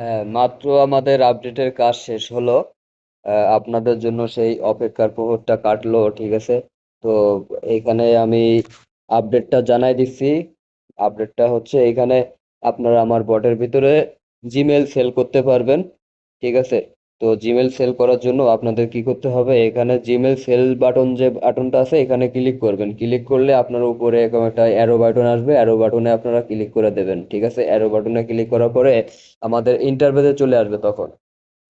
হ্যাঁ, মাত্র আমাদের আপডেটের কাজ শেষ হলো। আপনাদের জন্য সেই অপেক্ষার প্রহরটা কাটলো, ঠিক আছে। তো এইখানে আমি আপডেটটা জানাই দিচ্ছি। আপডেটটা হচ্ছে এইখানে আপনারা আমার বটের ভিতরে জিমেল সেল করতে পারবেন, ঠিক আছে। তো জিমেল সেল করার জন্য আপনাদের কি করতে হবে, এখানে জিমেল সেল বাটন যে বাটনটা আছে এখানে ক্লিক করবেন। ক্লিক করলে আপনার উপরে এরকম একটা অ্যারো বাটন আসবে, অ্যারো বাটনে আপনারা ক্লিক করে দেবেন, ঠিক আছে। অ্যারো বাটনে ক্লিক করার পরে আমাদের ইন্টারফেসে চলে আসবে। তখন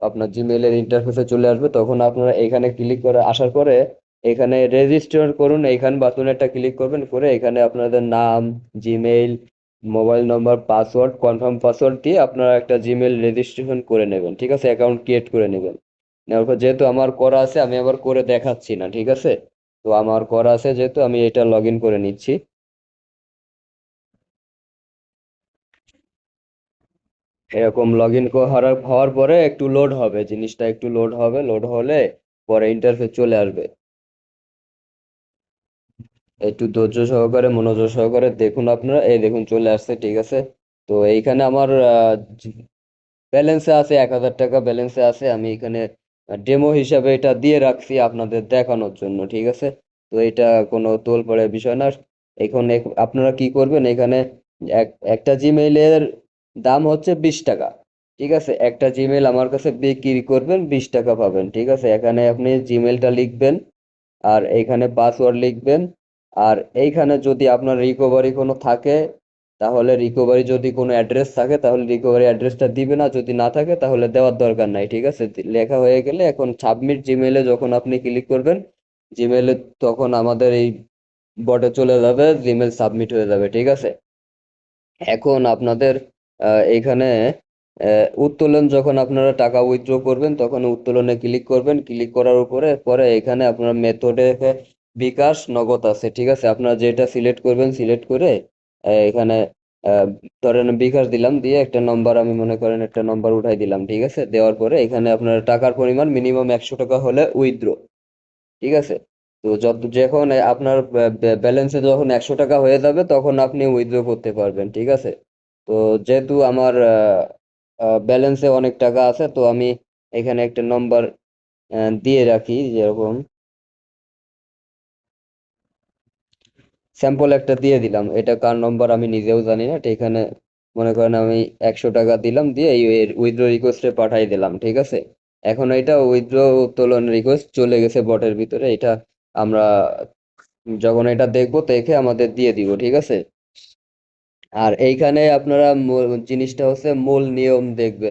আপনার জিমেইলের ইন্টারফেসে চলে আসবে, তখন আপনারা এখানে ক্লিক করে আসার পরে এখানে রেজিস্টার করুন, এইখানে বাটনে একটা ক্লিক করবেন, করে এখানে আপনাদের নাম, জিমেইল, মোবাইল নম্বর, পাসওয়ার্ড, কনফার্ম পাসওয়ার্ড দিয়ে আপনারা একটা জিমেইল রেজিস্ট্রেশন করে নেবেন, ঠিক আছে। অ্যাকাউন্ট ক্রিয়েট করে নেবেন। নেওয়ার পর যেহেতু আমার করা আছে আমি আবার করে দেখাচ্ছি না, ঠিক আছে। তো আমার করা আছে যেহেতু আমি এটা লগ ইন করে নিচ্ছি। এরকম লগ ইন হওয়ার পরে একটু লোড হবে, জিনিসটা একটু লোড হবে, লোড হলে পরে ইন্টারফেস চলে আসবে। একটু ধৈর্য সহকারে মনোযোগ সহকারে দেখুন, আপনারা এই দেখুন চলে আসছে, ঠিক আছে। তো এইখানে আমার ব্যালেন্সে আছে 1,000 টাকা ব্যালেন্সে আছে। আমি এখানে ডেমো হিসাবে এটা দিয়ে রাখছি আপনাদের দেখানোর জন্য, ঠিক আছে। তো এটা কোনো তোলপাড়ের বিষয় না। এখন আপনারা কি করবেন, এখানে একটা জিমেইলের দাম হচ্ছে 20 টাকা, ঠিক আছে। একটা জিমেইল আমার কাছে বিক্রি করবেন, 20 টাকা পাবেন, ঠিক আছে। এখানে আপনি জিমেইলটা লিখবেন, আর এইখানে পাসওয়ার্ড লিখবেন। আর এইখানে যদি আপনার রিকভারি কোনো থাকে, তাহলে রিকভারি যদি কোনো অ্যাড্রেস থাকে তাহলে রিকভারি অ্যাড্রেসটা দিবে না, যদি না থাকে তাহলে দেওয়ার দরকার নাই, ঠিক আছে। লেখা হয়ে গেলে এখন সাবমিট জিমেইলে যখন আপনি ক্লিক করবেন জিমেইলে, তখন আমাদের এই বটে চলে যাবে, জিমেইল সাবমিট হয়ে যাবে, ঠিক আছে। এখন আপনাদের এইখানে উত্তোলন, যখন আপনারা টাকা উইথড্র করবেন তখন উত্তোলনে ক্লিক করবেন। ক্লিক করার উপরে পরে এখানে আপনার মেথডে বিকাশ, নগদ আছে, ঠিক আছে। আপনারা যেটা সিলেক্ট করবেন সিলেক্ট করে এখানে আহ, ধরেন বিকাশ দিলাম, দিয়ে একটা নম্বর, আমি মনে করেন একটা নম্বর উঠাই দিলাম, ঠিক আছে। দেওয়ার পরে এখানে আপনার টাকার পরিমাণ মিনিমাম 100 টাকা হলে উইথড্র, ঠিক আছে। তো যখন আপনার ব্যালেন্সে যখন 100 টাকা হয়ে যাবে তখন আপনি উইথড্র করতে পারবেন, ঠিক আছে। তো যেহেতু আমার ব্যালেন্সে অনেক টাকা আছে, তো আমি এখানে একটা নম্বর দিয়ে রাখি, যেরকম স্যাম্পল একটা দিয়ে দিলাম। এটা কার নম্বর আমি নিজেও জানি না, তো এখানে মনে করেন আমি 100 টাকা দিলাম, দিয়ে এই উইথড্র রিকোয়েস্টে পাঠাই দিলাম, ঠিক আছে। এখন এটা উইথড্র উত্তোলন রিকোয়েস্ট চলে গেছে বটের ভিতরে। এটা আমরা যখন এটা দেখবো দেখে আমাদের দিয়ে দিব, ঠিক আছে। আর এইখানে আপনারা জিনিসটা হচ্ছে মূল নিয়ম দেখবেন।